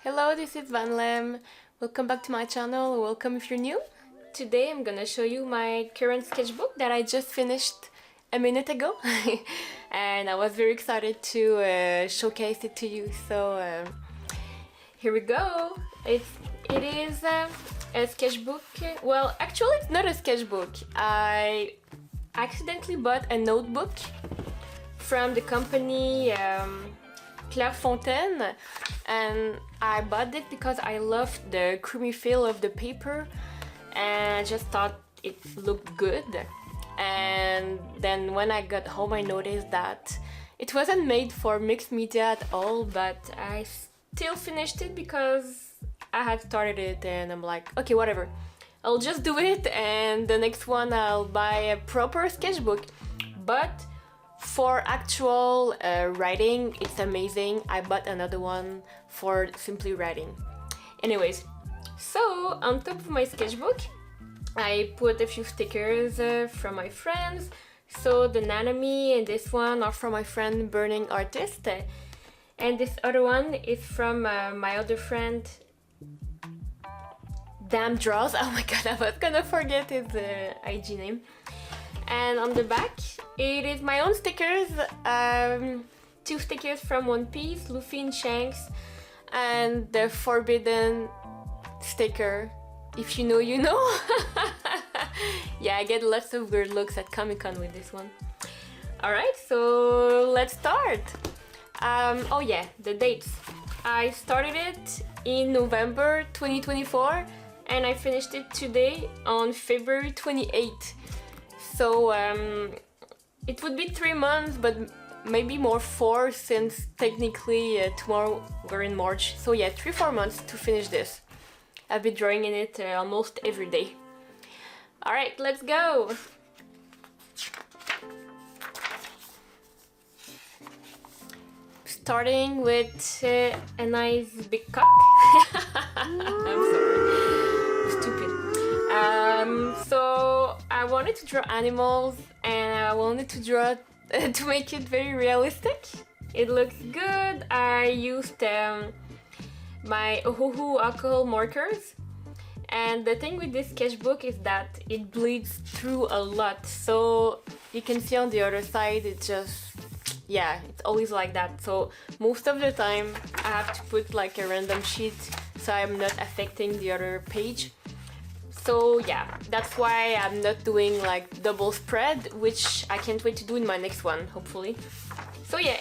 Hello, this is Van Lem. Welcome back to my channel. Welcome if you're new. Today I'm gonna show you my current sketchbook that I just finished a minute ago. And I was very excited to showcase it to you. So here we go. It is a sketchbook. Well, actually it's not a sketchbook. I accidentally bought a notebook from the company Fontaine, and I bought it because I loved the creamy feel of the paper and I just thought it looked good. And then when I got home I noticed that it wasn't made for mixed media at all, but I still finished it because I had started it and I'm like, okay, whatever, I'll just do it, and the next one I'll buy a proper sketchbook. But for actual writing, it's amazing. I bought another one for simply writing. Anyways, so on top of my sketchbook, I put a few stickers from my friends. So the Nanami and this one are from my friend Burning Artist. And this other one is from my other friend Damn Draws. Oh my god, I was gonna forget his IG name. And on the back, it is my own stickers, two stickers from One Piece, Luffy and Shanks, and the Forbidden sticker. If you know, you know. Yeah, I get lots of weird looks at ComiCon with this one. Alright, so let's start. Oh yeah, the dates. I started it in November 2024 and I finished it today on February 28th. So it would be 3 months, but maybe more 4, since technically tomorrow we're in March. So yeah, 3-4 months to finish this. I've been drawing in it almost every day. Alright, let's go! Starting with a nice big cock. I'm sorry. Stupid. So I wanted to draw animals and I wanted to draw to make it very realistic. It looks good. I used my Ohuhu alcohol markers, and the thing with this sketchbook is that it bleeds through a lot, so you can see on the other side it just, yeah, it's always like that. So most of the time I have to put like a random sheet so I'm not affecting the other page. So yeah, that's why I'm not doing like double spread, which I can't wait to do in my next one, hopefully. So yeah,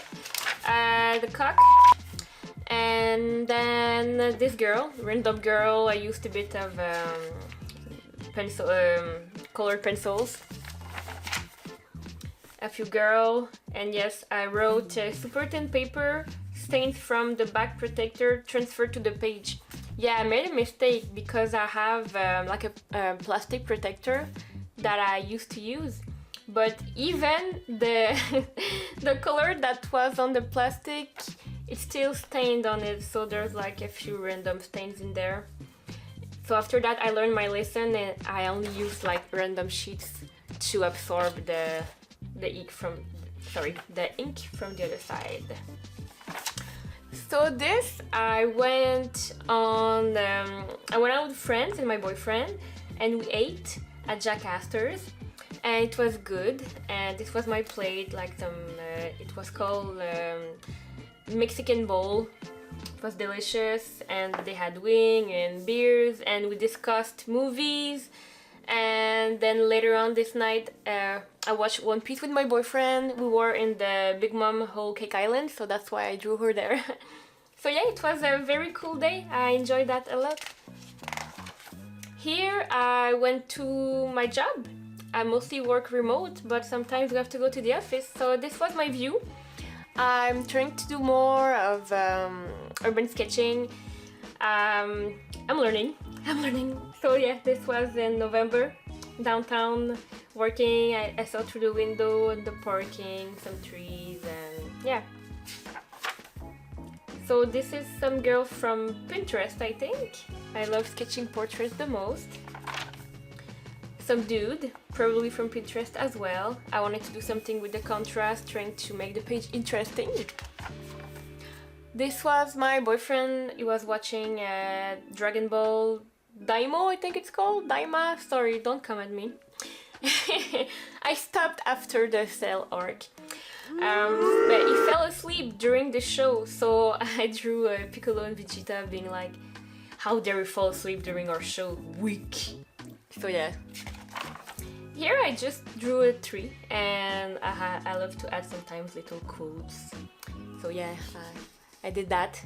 the cock, and then this girl, random girl. I used a bit of pencil, colored pencils, a few girl, and yes, I wrote super thin paper, stains from the back protector transferred to the page. Yeah, I made a mistake because I have like a plastic protector that I used to use, but even the the color that was on the plastic, it's still stained on it, so there's like a few random stains in there. So after that I learned my lesson and I only used like random sheets to absorb the ink from the other side. So this, I went out with friends and my boyfriend, and we ate at Jack Astor's, and it was good. And this was my plate, like some, it was called Mexican bowl. It was delicious, and they had wing and beers, and we discussed movies. And then later on this night, I watched One Piece with my boyfriend. We were in the Big Mom Whole Cake Island, so that's why I drew her there. So yeah, it was a very cool day. I enjoyed that a lot. Here I went to my job. I mostly work remote, but sometimes we have to go to the office. So this was my view. I'm trying to do more of urban sketching. I'm learning. So yeah, this was in November, downtown, working. I saw through the window and the parking, some trees, and yeah. So this is some girl from Pinterest, I think. I love sketching portraits the most. Some dude, probably from Pinterest as well. I wanted to do something with the contrast, trying to make the page interesting. This was my boyfriend. He was watching Dragon Ball Daimo, I think it's called. Daima? Sorry, don't come at me. I stopped after the Cell arc. But he fell asleep during the show, so I drew Piccolo and Vegeta being like, how dare you fall asleep during our show? Weak. So yeah. Here I just drew a tree, and I love to add sometimes little quotes. So yeah, I did that.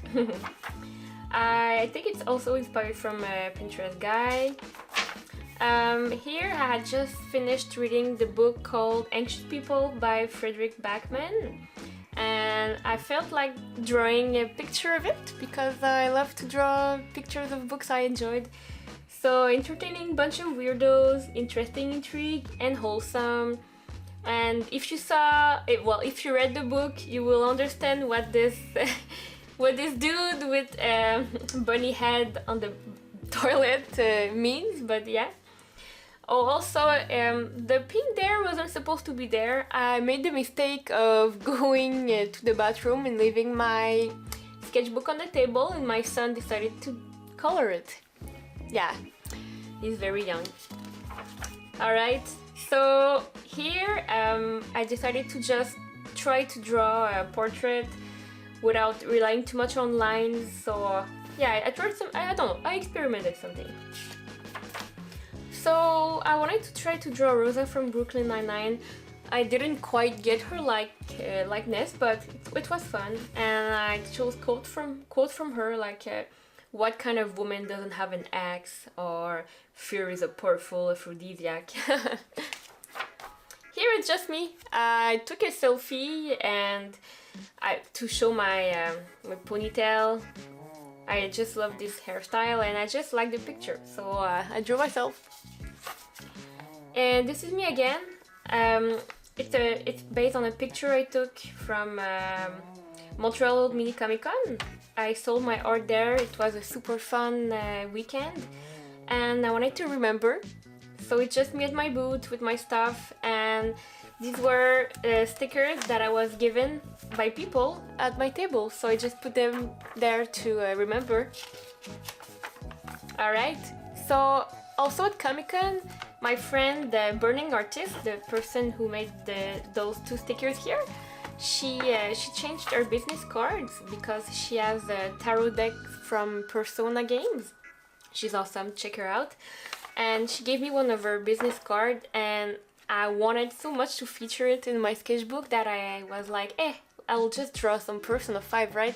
I think it's also inspired from a Pinterest guy. Here I had just finished reading the book called Anxious People by Frederick Backman, and I felt like drawing a picture of it because I love to draw pictures of books I enjoyed. So entertaining bunch of weirdos, interesting intrigue, and wholesome. And if you saw it, well, if you read the book, you will understand what this what this dude with bunny head on the toilet means. But yeah. Oh, also, the pink there wasn't supposed to be there. I made the mistake of going to the bathroom and leaving my sketchbook on the table, and my son decided to color it. Yeah, he's very young. Alright, so here I decided to just try to draw a portrait without relying too much on lines. So yeah, I tried some, I don't know, I experimented something. So I wanted to try to draw Rosa from Brooklyn Nine-Nine. I didn't quite get her likeness, but it was fun, and I chose quotes from her, like what kind of woman doesn't have an axe, or fear is a powerful aphrodisiac. Here it's just me. I took a selfie and to show my ponytail. I just love this hairstyle and I just like the picture, so I drew myself. And this is me again. It's based on a picture I took from Montreal Mini ComiCon. I sold my art there. It was a super fun weekend, and I wanted to remember. So it's just me at my booth with my stuff, and these were stickers that I was given by people at my table. So I just put them there to remember. Alright, so also at Comic-Con, my friend, the Burning Artist, the person who made those two stickers here, she changed her business cards because she has a tarot deck from Persona Games. She's awesome, check her out. And she gave me one of her business cards, and I wanted so much to feature it in my sketchbook that I was like, I'll just draw some Persona 5, right?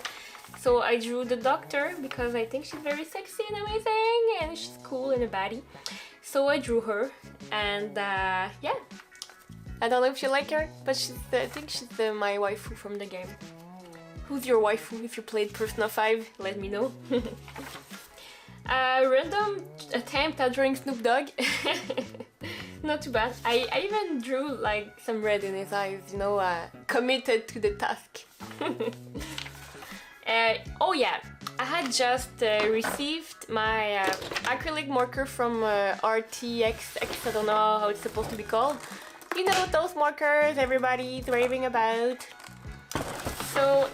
So I drew the doctor because I think she's very sexy and amazing, and she's cool and a baddie. So I drew her, and yeah. I don't know if you like her, but I think she's my waifu from the game. Who's your waifu? If you played Persona 5, let me know. Random attempt at drawing Snoop Dogg. Not too bad. I even drew like some red in his eyes, you know, committed to the task. Oh yeah, I had just received my acrylic marker from RTX, I don't know how it's supposed to be called. You know, those markers everybody's raving about. So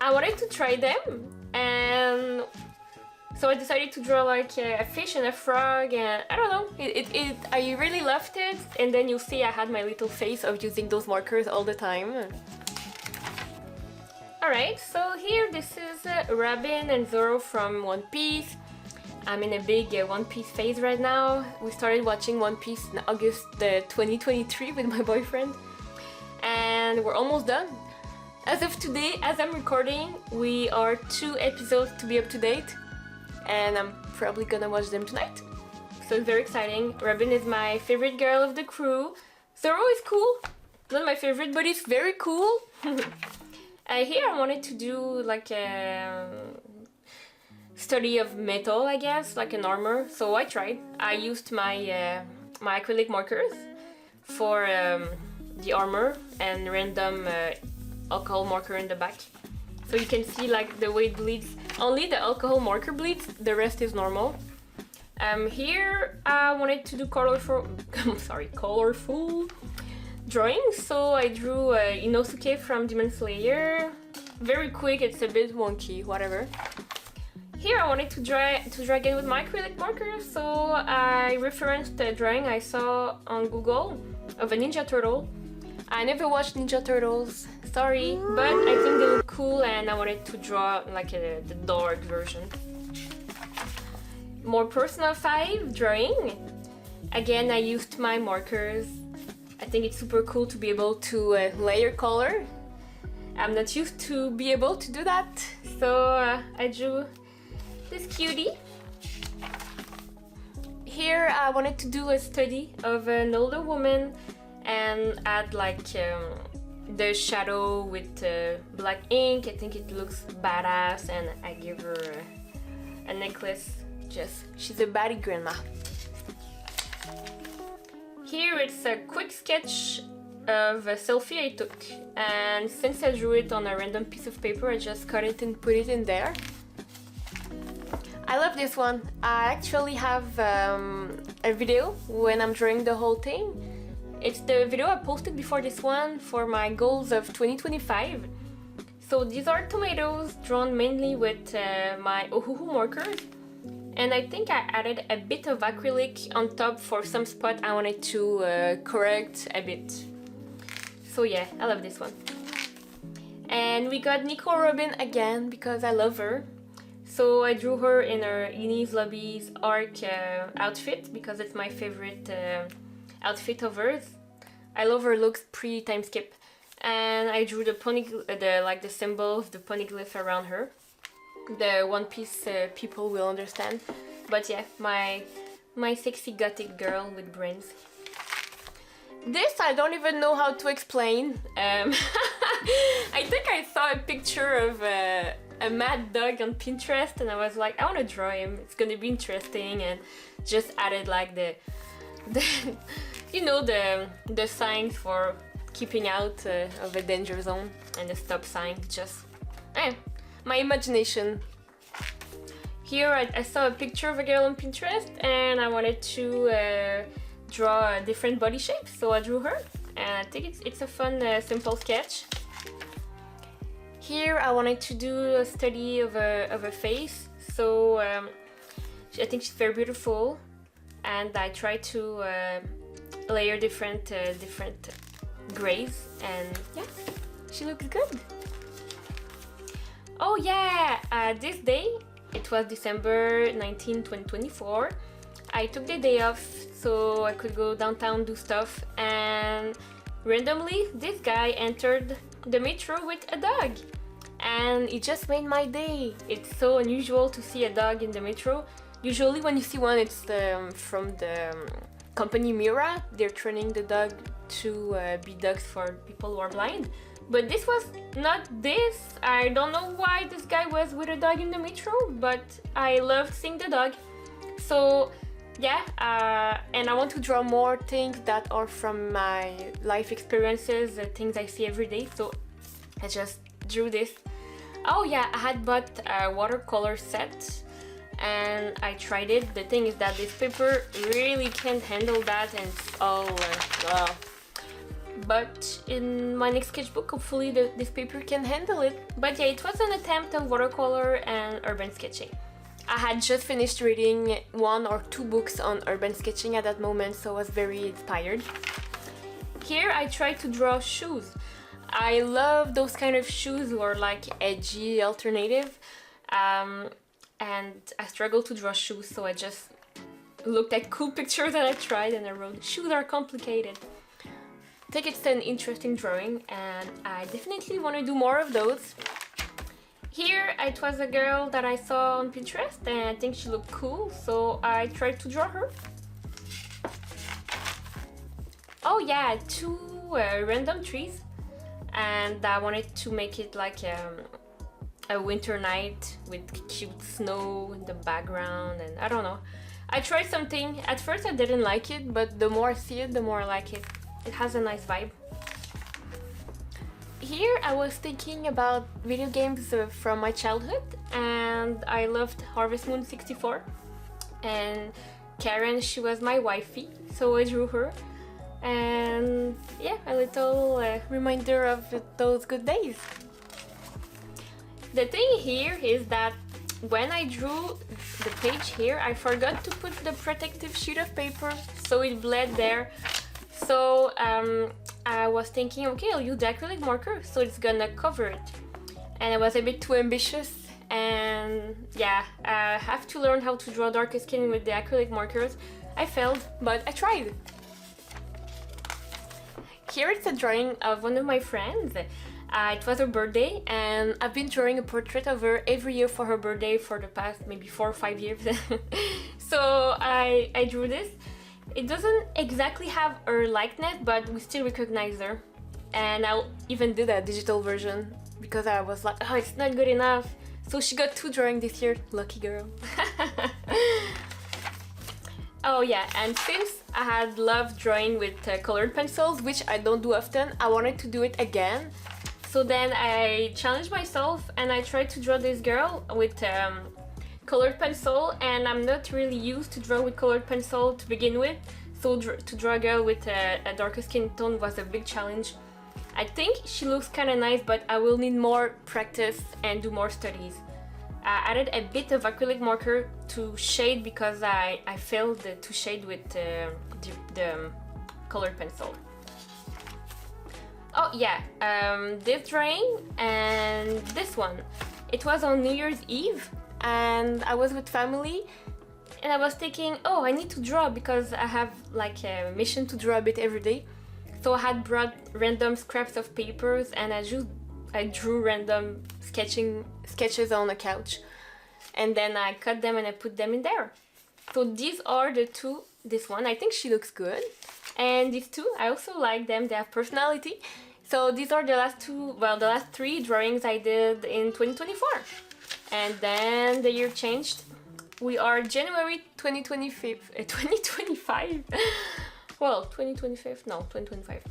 I wanted to try them, and so I decided to draw like a fish and a frog, and I don't know, I really loved it. And then you'll see I had my little face of using those markers all the time. Alright, so here this is Robin and Zoro from One Piece. I'm in a big One Piece phase right now. We started watching One Piece in August 2023 with my boyfriend, and we're almost done. As of today, as I'm recording, we are 2 episodes to be up to date, and I'm probably gonna watch them tonight. So it's very exciting. Robin is my favorite girl of the crew. Zoro is cool. Not my favorite, but he's very cool. Here I wanted to do like a study of metal, I guess, like an armor. So I tried. I used my my acrylic markers for the armor and random alcohol marker in the back. So you can see like the way it bleeds. Only the alcohol marker bleeds, the rest is normal. Here I wanted to do colorful drawings, so I drew Inosuke from Demon Slayer, very quick, it's a bit wonky, whatever. Here I wanted to draw again with my acrylic marker, so I referenced the drawing I saw on Google of a Ninja Turtle. I never watched Ninja Turtles, sorry, but I think they look cool and I wanted to draw like the dark version. More Persona 5 drawing. Again, I used my markers. I think it's super cool to be able to layer color. I'm not used to be able to do that, so I drew this cutie. Here I wanted to do a study of an older woman and add like the shadow with black ink. I think it looks badass, and I give her a necklace. She's a baddie grandma. Here it's a quick sketch of a selfie I took, and since I drew it on a random piece of paper, I just cut it and put it in there. I love this one. I actually have a video when I'm drawing the whole thing. It's the video I posted before this one for my goals of 2025. So these are tomatoes drawn mainly with my Ohuhu markers. And I think I added a bit of acrylic on top for some spot I wanted to correct a bit. So yeah, I love this one. And we got Nico Robin again because I love her. So I drew her in her Eni's Lobby's Arc outfit because it's my favorite outfit of hers. I love her looks pre-time skip. And I drew the the symbol of the poneglyph around her. The One Piece people will understand. But yeah, my sexy gothic girl with brains. This I don't even know how to explain. I think I saw a picture of a mad dog on Pinterest and I was like, I want to draw him, it's gonna be interesting, and just added like the you know, the signs for keeping out of a danger zone and the stop sign. Just my imagination. Here I saw a picture of a girl on Pinterest and I wanted to draw a different body shape, so I drew her, and I think it's a fun simple sketch. Here I wanted to do a study of a face, so I think she's very beautiful, and I tried to layer different grays, and yeah, she looks good. Oh yeah, this day, it was December 19, 2024, I took the day off so I could go downtown do stuff, and randomly this guy entered the metro with a dog, and it just made my day. It's so unusual to see a dog in the metro. Usually when you see one, it's from the company Mira. They're training the dog to be dogs for people who are blind. But this was not this. I don't know why this guy was with a dog in the metro, but I loved seeing the dog. So yeah, and I want to draw more things that are from my life experiences, things I see every day, so I just drew this. Oh yeah, I had bought a watercolor set and I tried it. The thing is that this paper really can't handle that, and it's all but in my next sketchbook, hopefully this paper can handle it. But yeah, it was an attempt on watercolor and urban sketching. I had just finished reading 1 or 2 books on urban sketching at that moment, so I was very inspired. Here I tried to draw shoes. I love those kind of shoes who are like edgy, alternative, and I struggled to draw shoes, so I just looked at cool pictures and I tried, and I wrote, shoes are complicated. I think it's an interesting drawing and I definitely want to do more of those. Here it was a girl that I saw on Pinterest and I think she looked cool, so I tried to draw her. Oh yeah, 2 random trees, and I wanted to make it like a winter night with cute snow in the background, and I don't know. I tried something. At first I didn't like it, but the more I see it, the more I like it. It has a nice vibe. Here I was thinking about video games from my childhood, and I loved Harvest Moon 64, and Karen, she was my wifey, so I drew her, and yeah, a little reminder of those good days. The thing here is that when I drew the page here, I forgot to put the protective sheet of paper, so it bled there. So I was thinking, okay, I'll use the acrylic marker, so it's gonna cover it. And I was a bit too ambitious, and yeah, I have to learn how to draw darker skin with the acrylic markers. I failed, but I tried. Here it's a drawing of one of my friends. It was her birthday, and I've been drawing a portrait of her every year for her birthday for the past maybe 4 or 5 years. So I drew this. It doesn't exactly have her likeness, but we still recognize her. And I'll even do that digital version because I was like, oh, it's not good enough. So she got 2 drawings this year. Lucky girl. Oh yeah, and since I had loved drawing with colored pencils, which I don't do often, I wanted to do it again. So then I challenged myself and I tried to draw this girl with colored pencil, and I'm not really used to draw with colored pencil to begin with. So to draw a girl with a darker skin tone was a big challenge. I think she looks kind of nice, but I will need more practice and do more studies. I added a bit of acrylic marker to shade because I failed to shade with the colored pencil. Oh yeah, this drawing and this one. It was on New Year's Eve and I was with family and I was thinking, oh, I need to draw because I have like a mission to draw a bit every day. So I had brought random scraps of papers and I drew random sketches on a couch, and then I cut them and I put them in there. So these are the 2. This one, I think she looks good, and these 2, I also like them. They have personality. So these are the last 2, well, the last 3 drawings I did in 2024, and then the year changed. We are January 2025. Well, 2025, no, 2025.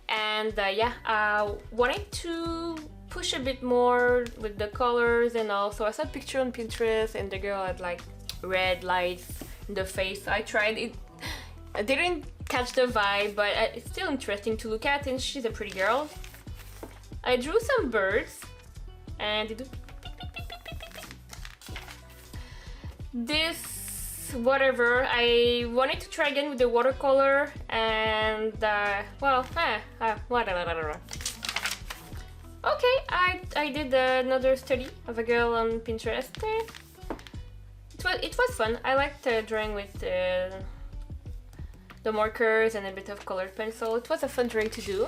And yeah, I wanted to push a bit more with the colors and all. So I saw a picture on Pinterest and the girl had like red lights in the face. So I tried it. I didn't catch the vibe, but it's still interesting to look at, and she's a pretty girl. I drew some birds and they do this. Whatever, I wanted to try again with the watercolor, and well, whatever. Okay, I did another study of a girl on Pinterest. It was fun. I liked drawing with the markers and a bit of colored pencil. It was a fun drawing to do.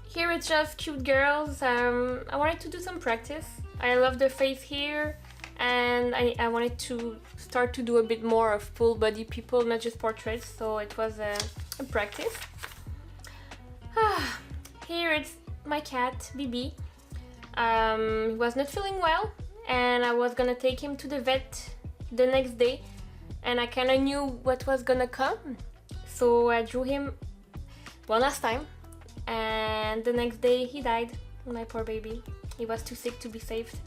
Here it's just cute girls. I wanted to do some practice. I love the face here. And I wanted to start to do a bit more of full body people, not just portraits, so it was a practice. Here it's my cat, Bibi. He was not feeling well, and I was gonna take him to the vet the next day, and I kinda knew what was gonna come, so I drew him one last time, and the next day he died, my poor baby. He was too sick to be saved.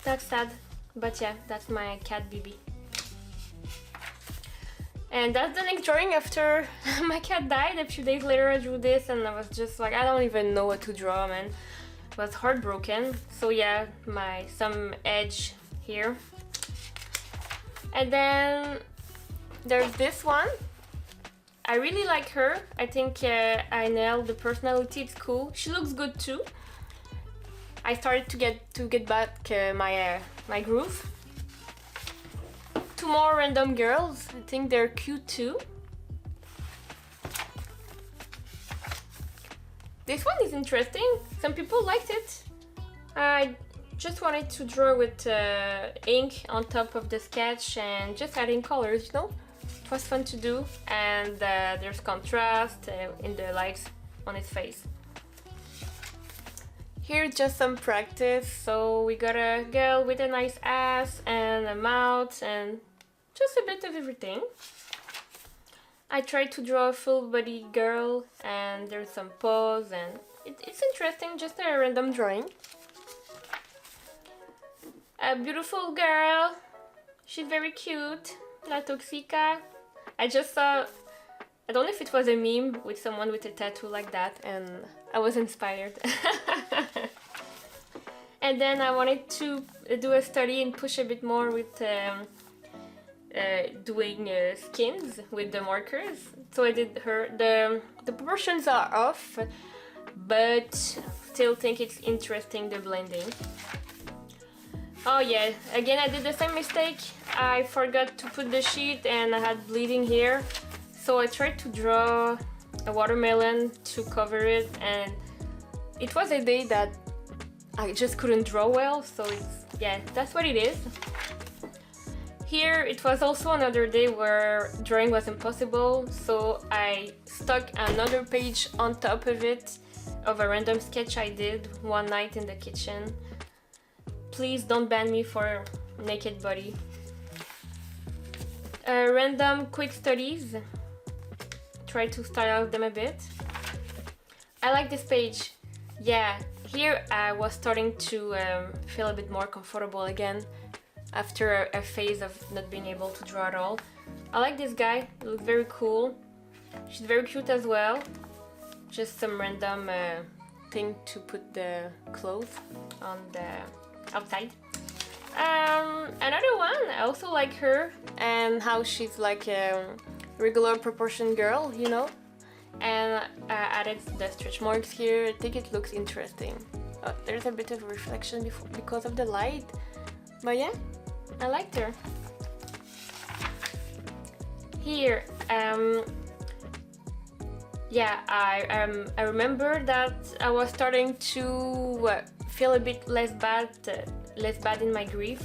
That's sad, but yeah, that's my cat Bibi. And that's the next drawing after my cat died. A few days later I drew this and I was just like, I don't even know what to draw, man. I was heartbroken. So yeah, some edge here. And then there's this one. I really like her. I think I nailed the personality, it's cool. She looks good too. I started to get back my groove. 2 more random girls. I think they're cute too. This one is interesting. Some people liked it. I just wanted to draw with ink on top of the sketch and just adding colors, you know? It was fun to do, and there's contrast in the lights on his face. Here's just some practice. So we got a girl with a nice ass and a mouth and just a bit of everything. I tried to draw a full body girl and there's some paws, and it's interesting, just a random drawing. A beautiful girl. She's very cute. La Toxica. I just saw, I don't know if it was a meme with someone with a tattoo like that, and I was inspired. And then I wanted to do a study and push a bit more with doing skins with the markers. So I did her. The proportions are off, but still think it's interesting, the blending. Oh yeah, again I did the same mistake. I forgot to put the sheet and I had bleeding here. So I tried to draw a watermelon to cover it, and it was a day that I just couldn't draw well, so yeah, that's what it is. Here it was also another day where drawing was impossible, so I stuck another page on top of it of a random sketch I did one night in the kitchen. Please don't ban me for naked body. Random quick studies. Try to style them a bit. I like this page. Yeah, here I was starting to feel a bit more comfortable again after a phase of not being able to draw at all. I like this guy, he looks very cool. She's very cute as well. Just some random thing to put the clothes on the outside. Another one, I also like her and how she's like a regular proportion girl, you know. And I added the stretch marks here. I think it looks interesting. There's a bit of reflection because of the light, but yeah, I liked her. Here, yeah, I remember that I was starting to feel a bit less bad in my grief.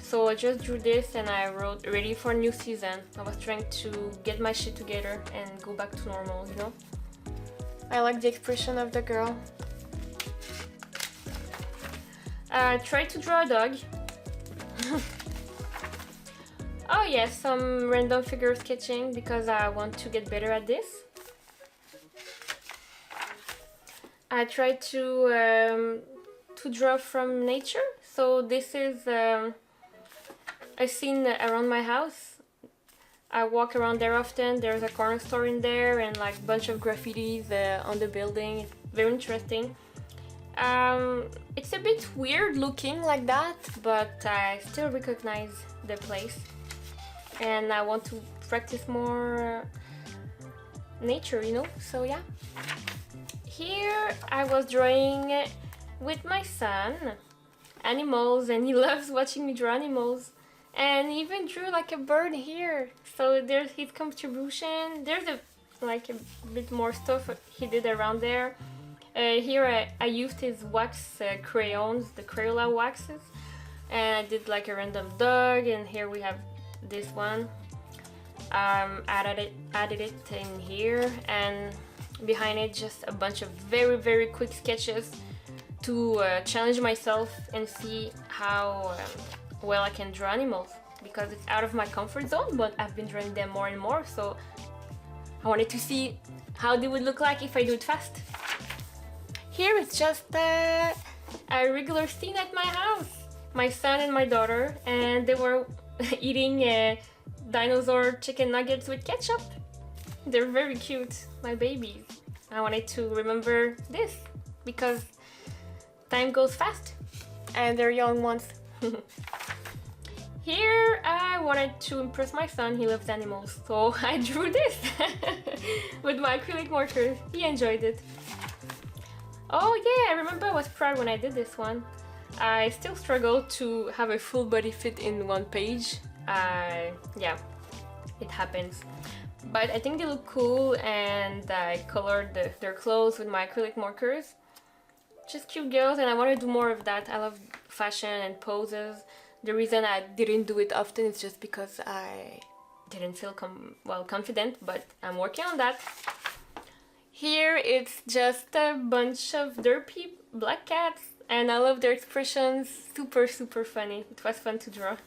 So I just drew this and I wrote ready for a new season. I was trying to get my shit together and go back to normal, you know? I like the expression of the girl. I tried to draw a dog. Oh yes, some random figure sketching because I want to get better at this. I tried to draw from nature. So this is a scene around my house. I walk around there often. There's a corner store in there and like a bunch of graffitis on the building. Very interesting. It's a bit weird looking like that, but I still recognize the place. And I want to practice more nature, you know? So yeah. Here I was drawing with my son animals, and he loves watching me draw animals. And he even drew like a bird here. So there's his contribution. There's a bit more stuff he did around there. Here I used his wax crayons, the Crayola waxes, and I did like a random dog. And here we have this one. Added it in here, and behind it just a bunch of very quick sketches to challenge myself and see how well I can draw animals, because it's out of my comfort zone, but I've been drawing them more and more, so I wanted to see how they would look like if I do it fast. Here it's just a regular scene at my house. My son and my daughter, and they were eating dinosaur chicken nuggets with ketchup. They're very cute, my babies. I wanted to remember this because time goes fast and they're young ones. Here I wanted to impress my son. He loves animals, so I drew this with my acrylic markers. He enjoyed it. Oh yeah, I remember I was proud when I did this one. I still struggle to have a full body fit in one page. Yeah, it happens. But I think they look cool, and I colored their clothes with my acrylic markers. Just cute girls, and I want to do more of that. I love fashion and poses. The reason I didn't do it often is just because I didn't feel confident, but I'm working on that. Here it's just a bunch of derpy black cats, and I love their expressions. Super funny. It was fun to draw.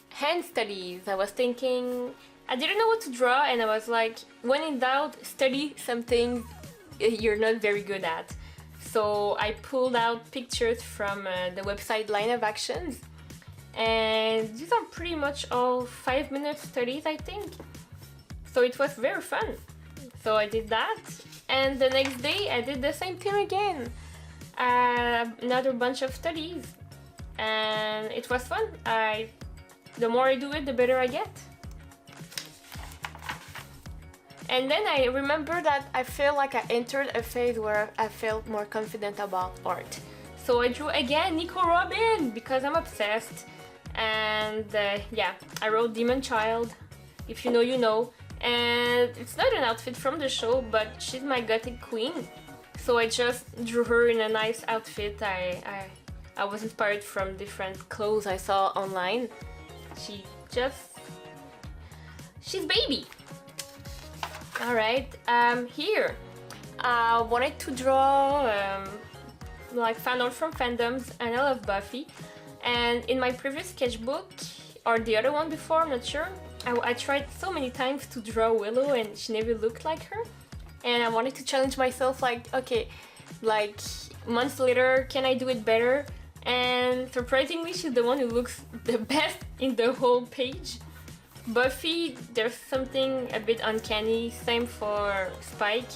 Hand studies. I was thinking, I didn't know what to draw, and I was like, when in doubt, study something you're not very good at. So I pulled out pictures from the website Line of Actions, and these are pretty much all 5-minute studies, I think. So it was very fun. So I did that, And the next day I did the same thing again. Another bunch of studies, and it was fun. The more I do it, the better I get. And then I remember that I feel like I entered a phase where I felt more confident about art. So I drew again Nico Robin because I'm obsessed. And yeah, I wrote Demon Child. If you know, you know. And it's not an outfit from the show, but she's my gothic queen. So I just drew her in a nice outfit. I was inspired from different clothes I saw online. She's baby. Alright, here I wanted to draw like fan art from fandoms, and I love Buffy. And in my previous sketchbook, or the other one before, I'm not sure, I tried so many times to draw Willow and she never looked like her. And I wanted to challenge myself, like, okay, like months later, can I do it better? And surprisingly, she's the one who looks the best in the whole page. Buffy, there's something a bit uncanny, same for Spike.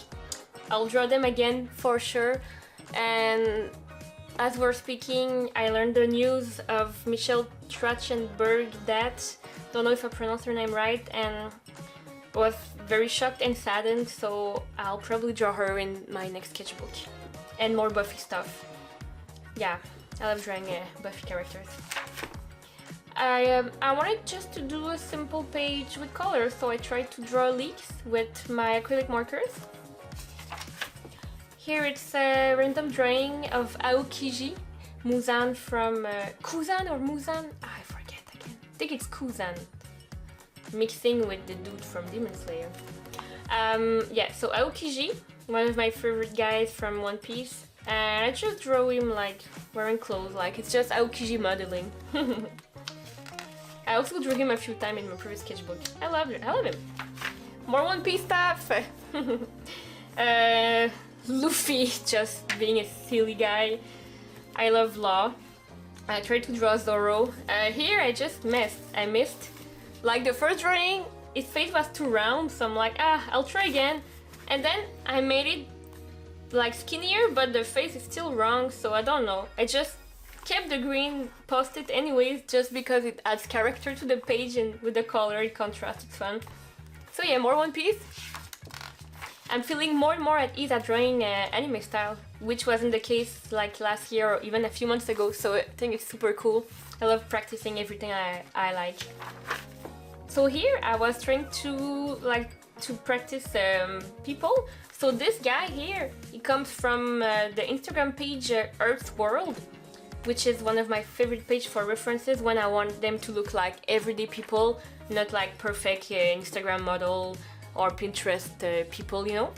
I'll draw them again for sure. And as we're speaking, I learned the news of Michelle Trachtenberg death. Don't know if I pronounced her name right, and was very shocked and saddened, so I'll probably draw her in my next sketchbook. And more Buffy stuff. Yeah, I love drawing Buffy characters. I wanted just to do a simple page with colors, so I tried to draw leaves with my acrylic markers. Here it's a random drawing of Aokiji, Muzan from Kuzan or Muzan? I forget again. I think it's Kuzan, mixing with the dude from Demon Slayer. Yeah, so Aokiji, one of my favorite guys from One Piece, and I just draw him like wearing clothes, like it's just Aokiji modeling. I also drew him a few times in my previous sketchbook. I love him. More One Piece stuff. Luffy just being a silly guy. I love Law. I tried to draw Zoro. Here I just missed. I missed. Like the first drawing, his face was too round, so I'm like, I'll try again. And then I made it like skinnier, but the face is still wrong, so I don't know. I just kept the green post-it anyways, just because it adds character to the page, and with the color it contrasts, it's fun. So yeah, more One Piece. I'm feeling more and more at ease at drawing anime style, which wasn't the case like last year or even a few months ago, so I think it's super cool. I love practicing everything I like. So here I was trying to practice people. So this guy here, he comes from the Instagram page Earth's World, which is one of my favorite pages for references when I want them to look like everyday people, not like perfect Instagram model or Pinterest people, you know.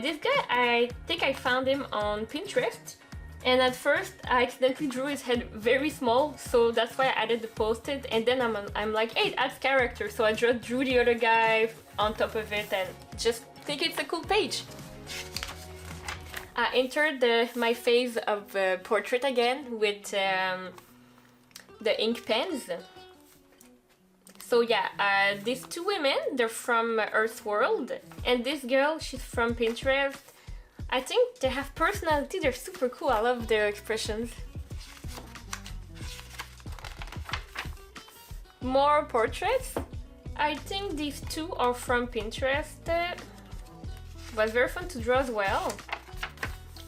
This guy, I think I found him on Pinterest, and at first I accidentally drew his head very small, so that's why I added the post-it, and then I'm like, hey, it adds character, so I just drew the other guy on top of it and just think it's a cool page. I entered my phase of portrait again with the ink pens. So yeah, these two women, they're from Earth's World, and this girl, she's from Pinterest. I think they have personality, they're super cool, I love their expressions. More portraits. I think these two are from Pinterest. Was very fun to draw as well.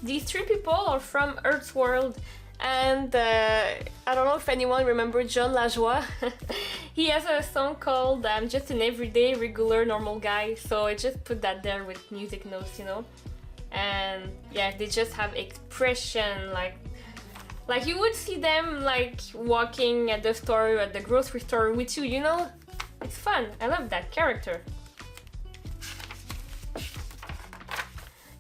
These three people are from Earth's World, and I don't know if anyone remembers John Lajoie. He has a song called I'm Just an Everyday Regular Normal Guy, so I just put that there with music notes, you know. And yeah, they just have expression, like you would see them like walking at the store, at the grocery store with you, you know. It's fun, I love that character.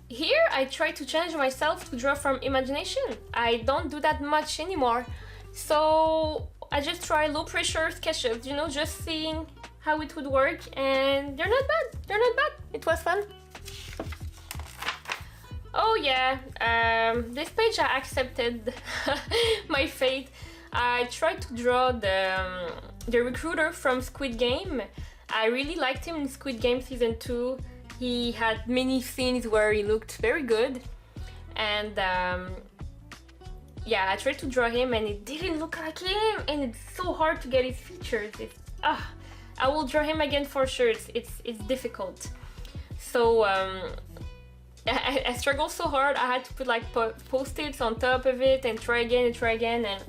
Here I try to challenge myself to draw from imagination. I don't do that much anymore, so I just try low pressure sketches, you know, just seeing how it would work, and they're not bad, it was fun. Oh yeah, this page I accepted my fate. I tried to draw the recruiter from Squid Game. I really liked him in Squid Game season 2. he had many scenes where he looked very good, and yeah, I tried to draw him and it didn't look like him, and it's so hard to get his features. I will draw him again for sure. It's difficult. So I struggled so hard. I had to put like post-its on top of it and try again, and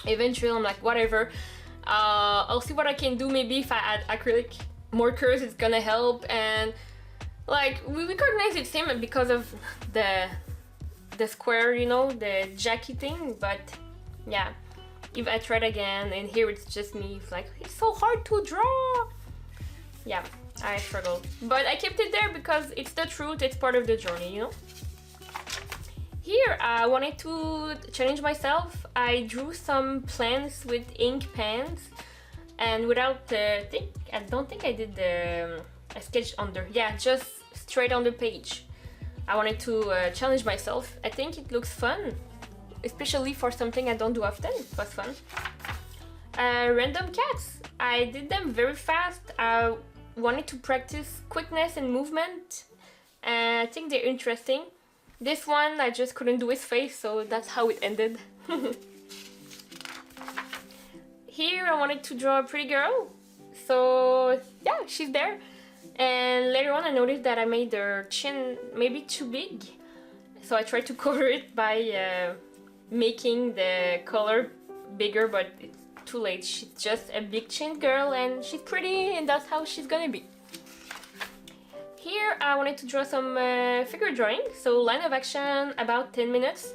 eventually I'm like, whatever. I'll see what I can do. Maybe if I add acrylic markers, it's gonna help. And like we recognize it's him because of the square, you know, the Jackie thing. But yeah, if I tried again, and here it's just me, it's like it's so hard to draw. Yeah, I struggled, but I kept it there because it's the truth. It's part of the journey, you know. Here I wanted to challenge myself. I drew some plants with ink pens, and without I don't think I did a sketch under. Yeah, just straight on the page. I wanted to challenge myself. I think it looks fun, especially for something I don't do often. It was fun. Random cats. I did them very fast. I wanted to practice quickness and movement, and I think they're interesting. This one, I just couldn't do his face, so that's how it ended. Here I wanted to draw a pretty girl, so yeah, she's there. And later on I noticed that I made her chin maybe too big, so I tried to cover it by making the color bigger, but it's too late. She's just a big chin girl and she's pretty, and that's how she's gonna be. Here I wanted to draw some figure drawing, so line of action, about 10 minutes,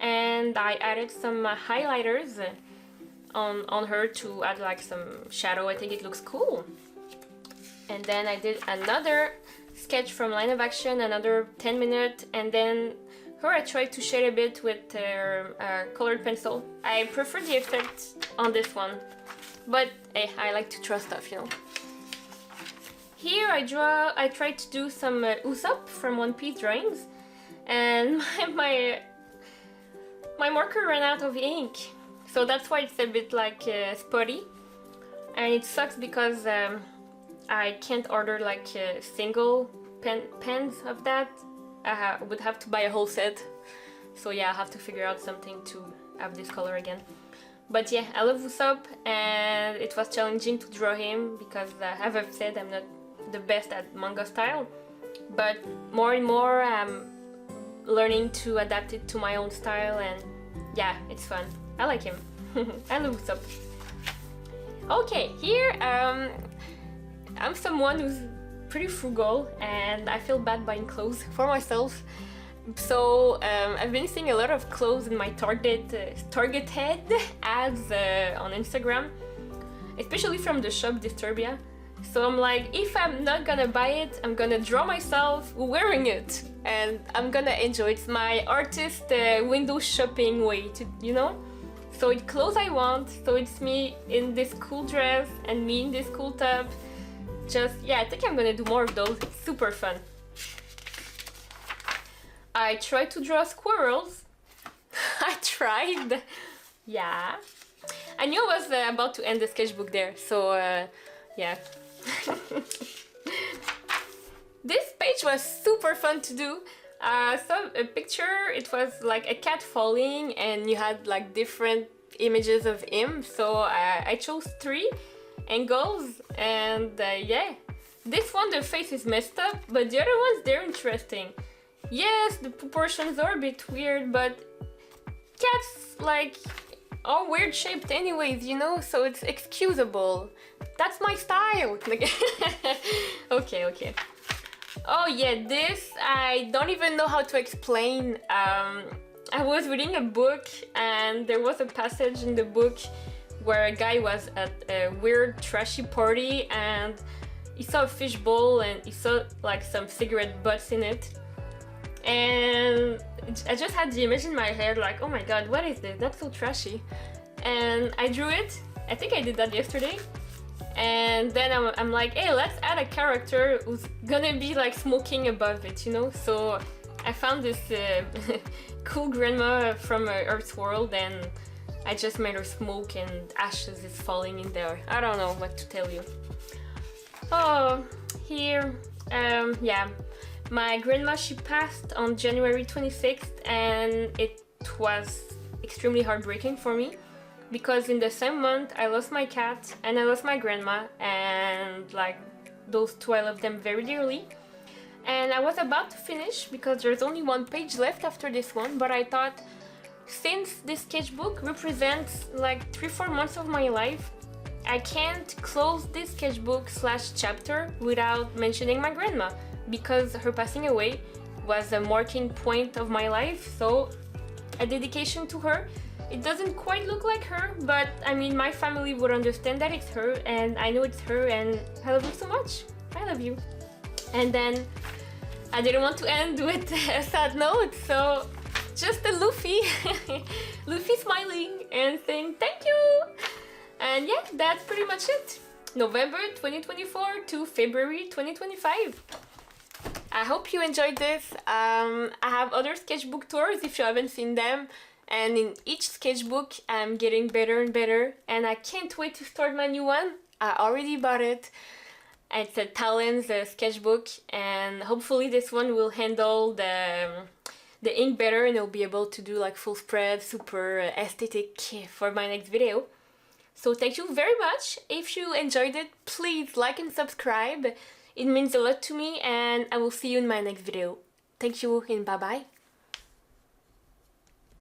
and I added some highlighters on her to add like some shadow. I think it looks cool. And then I did another sketch from line of action, another 10 minutes, and then her I tried to shade a bit with colored pencil. I prefer the effect on this one, but hey, I like to draw stuff, you know. Here I tried to do some Usopp from One Piece drawings, and my marker ran out of ink, so that's why it's a bit like spotty, and it sucks because I can't order like single pens of that. I would have to buy a whole set, so yeah, I have to figure out something to have this color again. But yeah, I love Usopp, and it was challenging to draw him because as I've said, I'm not the best at manga style, but more and more I'm learning to adapt it to my own style, and yeah, it's fun. I like him. I love Usopp. Okay, here I'm someone who's pretty frugal, and I feel bad buying clothes for myself. So I've been seeing a lot of clothes in my Target ads on Instagram, especially from the shop Disturbia. So I'm like, if I'm not gonna buy it, I'm gonna draw myself wearing it, and I'm gonna enjoy it. It's my artist window shopping way to, you know? So it's clothes I want, so it's me in this cool dress and me in this cool top. Just, yeah, I think I'm gonna do more of those. It's super fun. I tried to draw squirrels. I tried. Yeah. I knew I was about to end the sketchbook there, so yeah. This page was super fun to do. I saw a picture, it was like a cat falling, and you had like different images of him, so I chose 3 angles, and yeah, this one the face is messed up, but the other ones, they're interesting. Yes, the proportions are a bit weird, but cats like are weird shaped anyways, you know, so it's excusable. That's my style. Okay. Oh yeah, this I don't even know how to explain. I was reading a book, and there was a passage in the book where a guy was at a weird trashy party, and he saw a fishbowl and he saw like some cigarette butts in it, and I just had the image in my head like, oh my god, what is this? That's so trashy. And I drew it. I think I did that yesterday. And then I'm like, hey, let's add a character who's gonna be like smoking above it, you know? So I found this cool grandma from Earth's World, and I just made her smoke and ashes is falling in there. I don't know what to tell you. Oh, here Yeah, my grandma, she passed on January 26th, and it was extremely heartbreaking for me because in the same month I lost my cat and I lost my grandma, and like those two I love them very dearly. And I was about to finish because there's only one page left after this one, but I thought since this sketchbook represents like 3-4 months of my life, I can't close this sketchbook slash chapter without mentioning my grandma, because her passing away was a marking point of my life, so a dedication to her. It doesn't quite look like her, but I mean my family would understand that it's her, and I know it's her, and I love you so much. I love you. And then I didn't want to end with a sad note, so just a Luffy, Luffy smiling and saying thank you. And yeah, that's pretty much it. November 2024 to February 2025. I hope you enjoyed this. I have other sketchbook tours if you haven't seen them. And in each sketchbook, I'm getting better and better. And I can't wait to start my new one. I already bought it. It's a Talon's sketchbook. And hopefully this one will handle the ink better. And I'll be able to do like full spread, super aesthetic for my next video. So thank you very much. If you enjoyed it, please like and subscribe. It means a lot to me, and I will see you in my next video. Thank you and bye bye.